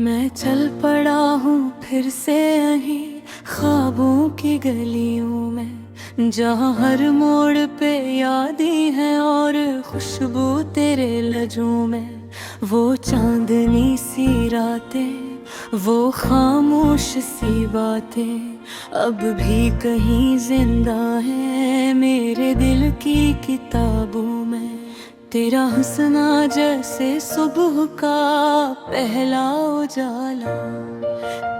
मैं चल पड़ा हूँ फिर से यहीं ख्वाबों की गलियों में, जहाँ हर मोड़ पे यादें हैं और खुशबू तेरे लजों में। वो चांदनी सी रातें, वो खामोश सी बातें अब भी कहीं जिंदा हैं मेरे दिल की किताबों में। तेरा हंसना जैसे सुबह का पहला उजाला,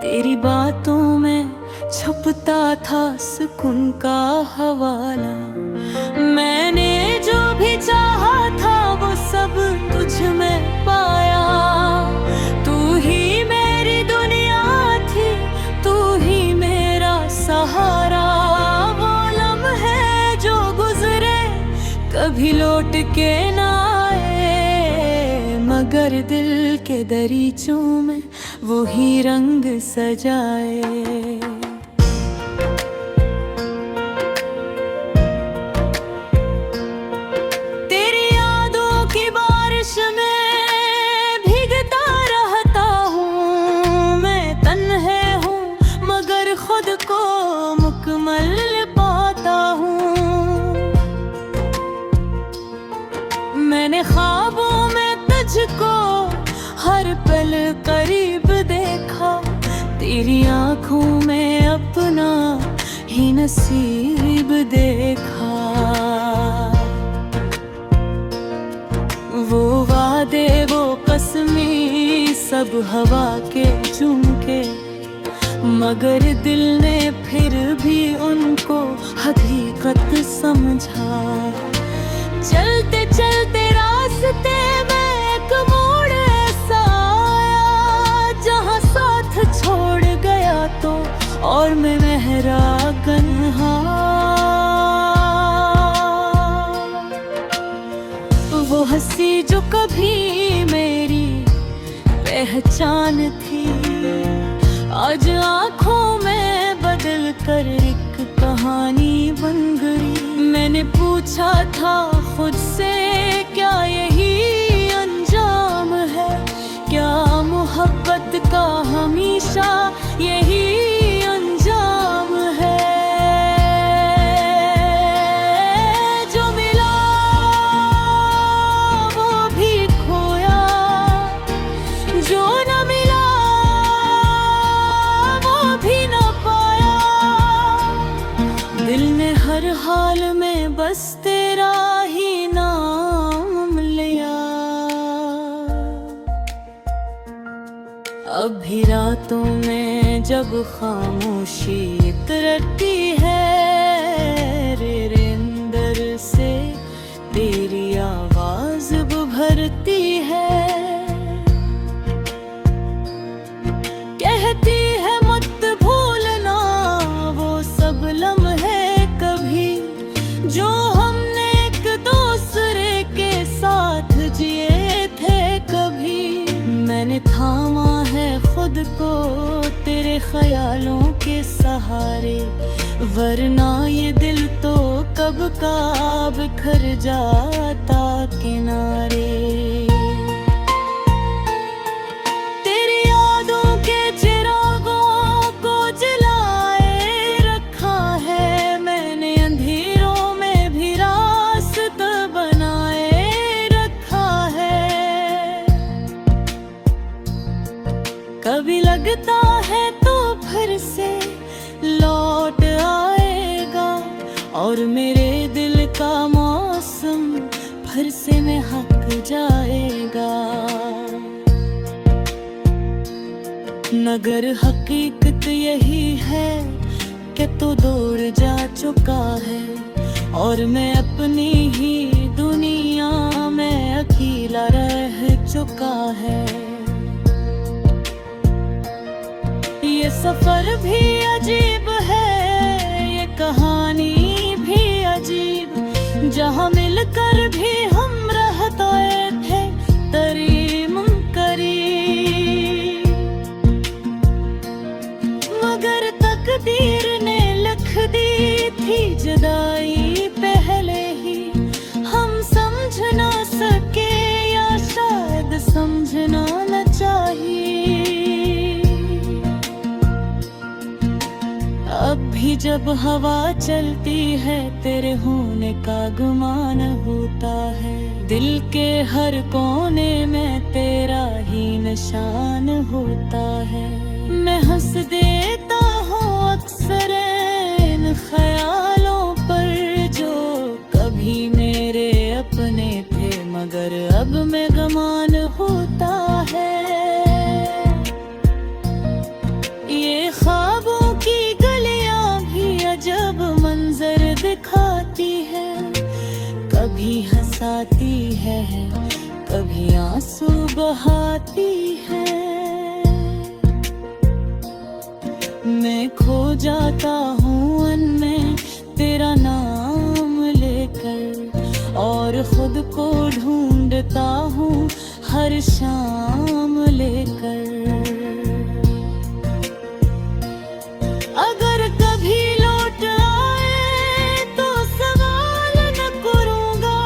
तेरी बातों में छुपता था सुकून का हवाला। मैंने जो भी चाहा था वो सब तुझ में पाया। तू ही मेरी दुनिया थी, तू ही मेरा सहारा। वो लम्हे जो गुजरे कभी लौट के ना आए, मगर दिल के दरीचों में वो ही रंग सजाए। तेरी यादों की बारिश में भीगता रहता हूँ। मैं तन्हे हूँ मगर खुद को मुकम्मल पाता हूँ। मैंने ख्वाबों में तुझको हर पल करीब देखा, तेरी आंखों में अपना ही नसीब देखा। वो वादे वो कसमें सब हवा के झुमके, मगर दिल ने फिर भी उनको हकीकत समझा। चलते चलते रास्ते में एक मोड़ ऐसा आया, जहाँ साथ छोड़ गया तो और मैं मेहरा कन्हा। वो हंसी जो कभी मेरी पहचान थी, आज आँखों में बदल कर एक कहानी बन गई। मैंने पूछा था खुद से, क्या यही अंजाम है? क्या मोहब्बत का हमेशा यही अंजाम है? जो मिला वो भी खोया, जो न मिला वो भी न पाया। दिल ने हर हाल में बस तेरा ही नाम लिया। अब भी रातों में जब खामोशी तरती है, रे अंदर से तेरी आवाज उभरती है। कहती है मत भूलना वो सब लम्हे कभी, जो हमने एक दूसरे के साथ जिए थे कभी। मैंने थामा है खुद को तेरे ख्यालों के सहारे, वरना ये दिल तो कब का बिखर जाता किनारे। तेरी यादों के चिरागों को जलाए रखा है मैंने, अंधेरों में भी रास्ता बनाए रखा है। कभी लगता है तो फिर से लौट आएगा, और मेरे दिल का मौसम फिर से महक जाएगा। मगर हकीकत यही है कि तू दूर जा चुका है, और मैं अपनी ही दुनिया में अकेला रह चुका है। ये सफर भी अजीब है, ये कहानी भी अजीब, जहाँ मिलकर भी हम रहते थे करीब करीब। मगर तकदीर ने लिख दी थी जुदाई पहले ही, हम समझ ना सके या शायद समझना न चाहिए। कभी जब हवा चलती है तेरे होने का गुमान होता है। दिल के हर कोने में तेरा ही निशान होता है। मैं हंस देता हूँ अक्सर इन ख्यालों पर जो कभी मेरे अपने थे मगर अब मैं गमान होता है। ये ख्वाबों की गलियां भी अजब मंजर दिखाती है। कभी हंसाती है कभी आंसू बहाती है। मैं खो जाता हूँ उनमें तेरा नाम लेकर और खुद को ढूंढता हूँ हर शाम लेकर। अगर कभी लौट आए तो सवाल न करूँगा,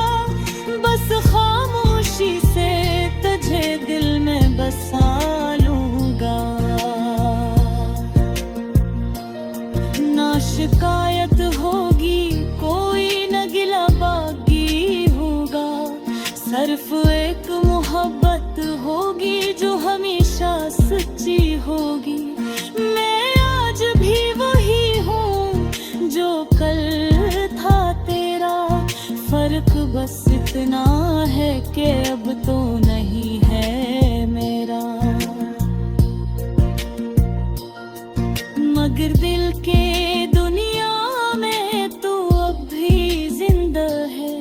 बस खामोशी से तुझे दिल में बसा लूँगा। ना शिकायत होगी कोई न गिला बागी होगा, सिर्फ एक मोहब्बत होगी जो हमेशा सच्ची होगी। मैं आज भी वही हूँ जो कल था तेरा, फर्क बस इतना है कि अब तो नहीं है मेरा। मगर दिल के दुनिया में तू अब भी जिंदा है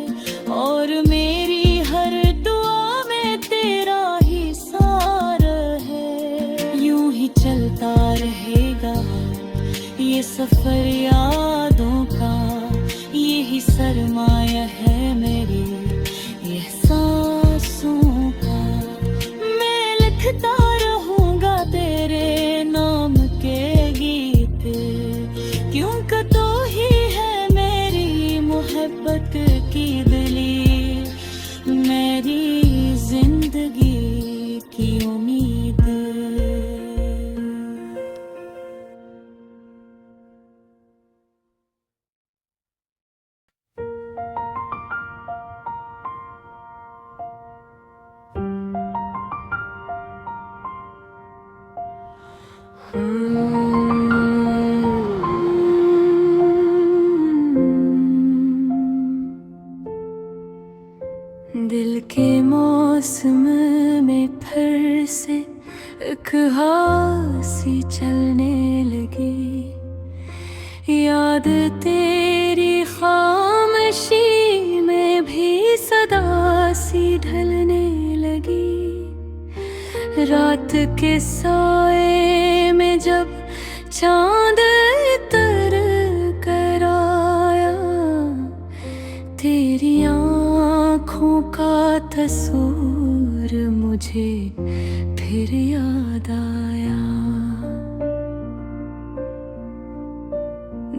और मेरी हर दुआ में तेरा ही सार है। यूं ही चलता रहेगा ये सफर यादों का, यही सरमाया है मेरी एहसासों का। मैं लिखता रहूंगा तेरे नाम के गीत, क्योंकि तो ही है मेरी मोहब्बत की दलील, मेरी जिंदगी की उम्मीद। दिल के मौसम में फिर से एक हंसी चलने लगी, याद तेरी खामोशी में भी सदा सी ढलने लगी। रात के साए में जब चांद इतर कर आया, तेरी आँखों का तस्वीर मुझे फिर याद आया।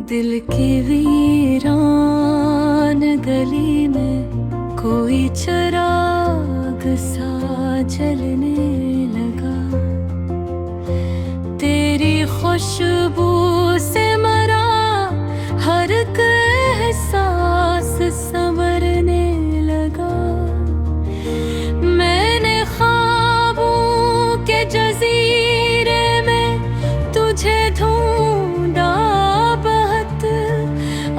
दिल की वीरान गली में कोई चिराग सा जलने लगा, तेरी खुशबू से मरा हर एक एहसास संवरने लगा। मैंने ख्वाबों के जजीरे में तुझे ढूंढा बहुत,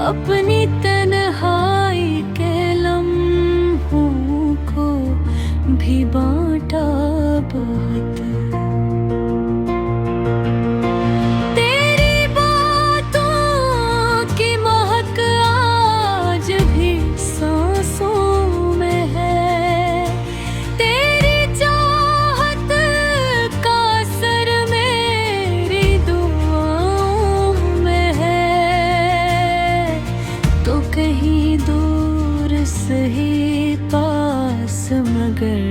अपनी तन्हाई के लम्हों को भी बांटा बहुत। तेरी बातों की महक आज भी सांसों में है, तेरी चाहत का असर मेरी दुआओं में है। तो कहीं दूर सही पास मगर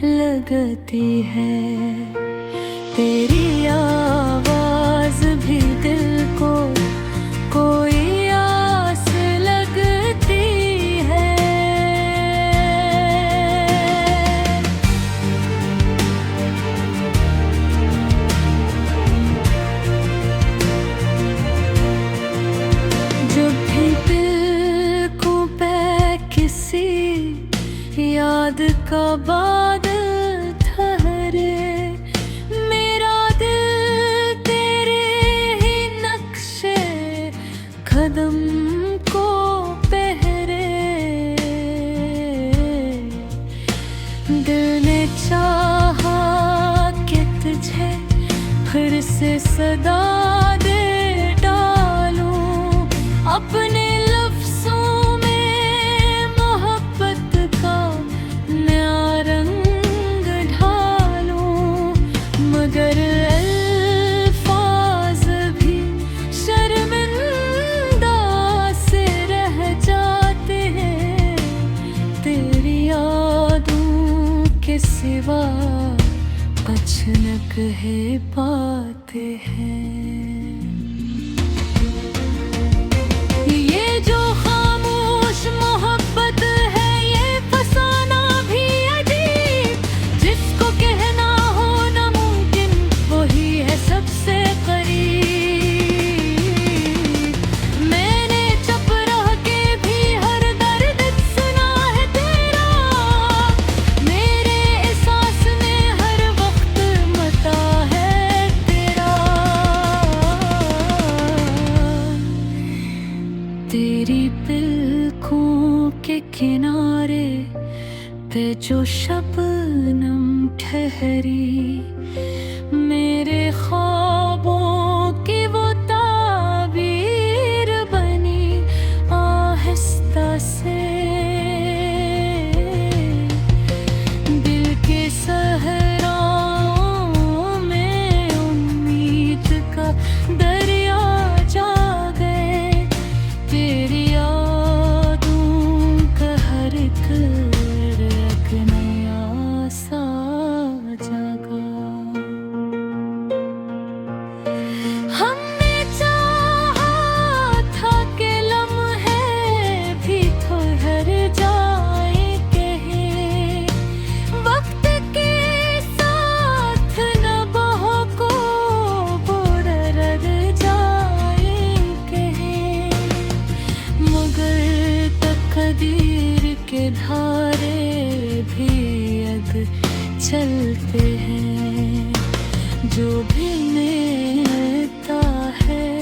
लगती है, तेरी आवाज भी दिल को कोई आस लगती है। बादल ठहरे, मेरा दिल तेरे ही नक्शे कदम को पहरे। दिल ने चाहा कि तुझे फिर से सदा दे डालूं, अपने लफ्ज़ों में मोहब्बत का नया रंग ढालूं। मगर अल्फाज भी शर्मिंदा से रह जाते हैं, तेरी यादों के सिवा कुछ न कह पाते हैं। ये जो खामोश मोहब्बत है, ये फसाना भी अजीब, जिसको कहना हो नामुमकिन वही है सबसे करीब। मैंने चुप रह के भी हर दर्द सुना है तेरा, मेरे एहसास में हर वक्त मता है तेरा। तेरी पलकों के किनारे पे जो शबनम ठहरी, मेरे ख्वाबों की वो ताबीर बनी आहिस्ता से। दिल के सहराओं में उम्मीद का दरिया जा गए, तेरी यादों का हर एक नया सा जागा। हमने चाहा था कि लम्हे भी ठहर जाए कहीं, वक्त के साथ नबाहों को बुरर जाए कहीं। मगर तकदीर के धारे भी अब चलते हैं, जो भी मिलता है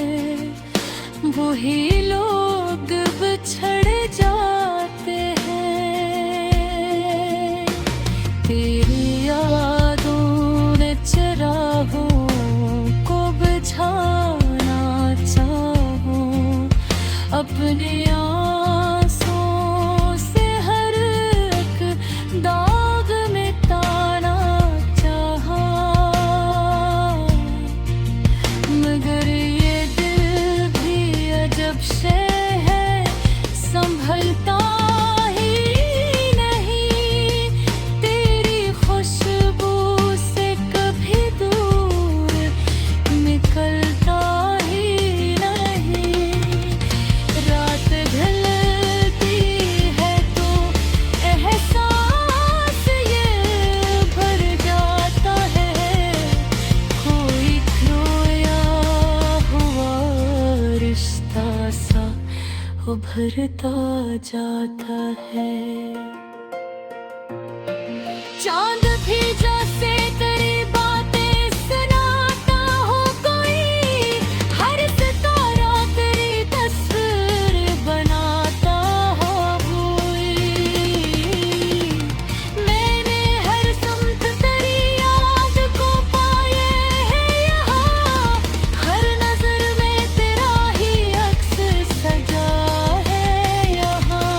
वही लोग बिछड़ जाते हैं। तेरी यादों ने चिरागों को बुझाना चाहूं, अपने आंसुओं से हर एक दाग मिटाना चाहा। मगर ये दिल भी अजब से है, संभलता ही नहीं, तेरी खुशबू से कभी दूर निकलता ही नहीं। रात ढलती है तो एहसास ये भर जाता है, कोई खोया हुआ रिश्ता सा उभरता जाता है। चांद भी जैसे तेरी बातें सुनाता हो कोई, हर सितारा तेरी तस्वीर बनाता हो कोई। मैंने हर समत तेरी याद को पाए है यहाँ, हर नजर में तेरा ही अक्स सजा है यहाँ।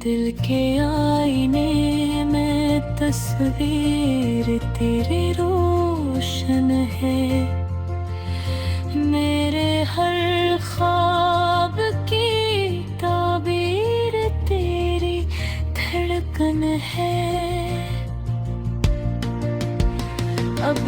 दिल के आईने में तस्वीर तेरी रोशन है, मेरे हर ख्वाब की ताबीर तेरी धड़कन है। अब